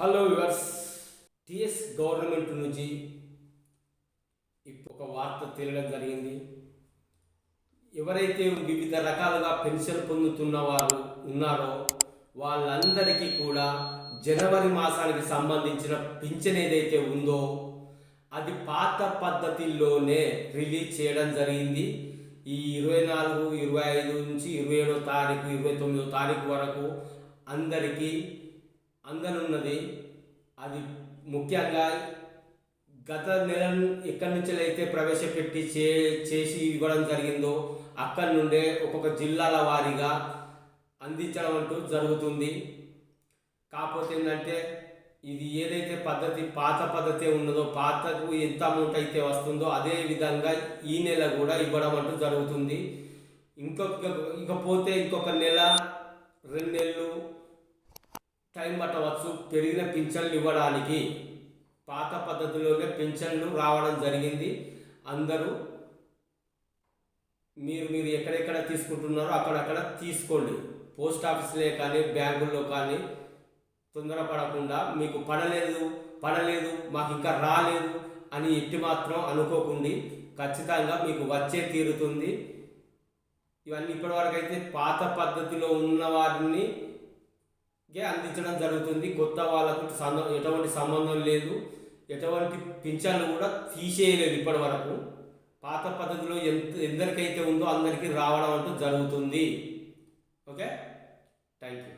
Hello viewers, TS government నుంచి ఇప్పుడు ఒక వార్త తేలడం జరిగింది. ఎవరైతే వివిధ రకాలుగా పెన్షన్ పొందుతున్న వారు ఉన్నారో వాళ్ళందరికీ కూడా జనవరి మాసానికి సంబంధించిన పింఛన్ ఏదైతే ఉందో అది పాత పద్ధతిలోనే రిలీజ్ చేయడం జరిగింది. ఈ 24, 25 నుంచి 27వ తారీఖు, 29వ తారీఖు వరకు అందరికీ అందనున్నది. అది ముఖ్యంగా గత నెల ఎక్కడి నుంచి అయితే ప్రవేశపెట్టి చేసి ఇవ్వడం జరిగిందో అక్కడి నుండే ఒక్కొక్క జిల్లాల వారీగా అందించడం అంటూ జరుగుతుంది. కాకపోతే ఏంటంటే ఇది ఏదైతే పద్ధతి పాత పద్ధతి ఉన్నదో పాతకు ఎంత అమౌంట్ అయితే వస్తుందో అదే విధంగా ఈ నెల కూడా ఇవ్వడం అంటూ జరుగుతుంది. ఇకపోతే ఇంకొక నెల 2 నెలలు టైం పట్టవచ్చు పెరిగిన పింఛన్లు ఇవ్వడానికి. పాత పద్ధతిలోనే పింఛన్లు రావడం జరిగింది. అందరూ మీరు ఎక్కడెక్కడ తీసుకుంటున్నారో అక్కడక్కడ తీసుకోండి. పోస్ట్ ఆఫీస్లే కానీ బ్యాంకుల్లో కానీ తొందరపడకుండా మీకు పడలేదు మాకు ఇంకా రాలేదు అని ఎట్టి మాత్రం అనుకోకండి. ఖచ్చితంగా మీకు వచ్చే తీరుతుంది. ఇవన్నీ ఇప్పటివరకు అయితే పాత పద్ధతిలో ఉన్న వారిని అందించడం జరుగుతుంది. కొత్త వాళ్ళకు ఎటువంటి సంబంధం లేదు, ఎటువంటి పింఛన్లు కూడా తీసేయలేదు ఇప్పటి వరకు. పాత పద్ధతిలో ఎందరికైతే ఉందో అందరికీ రావడం అంటూ జరుగుతుంది. Okay, thank you.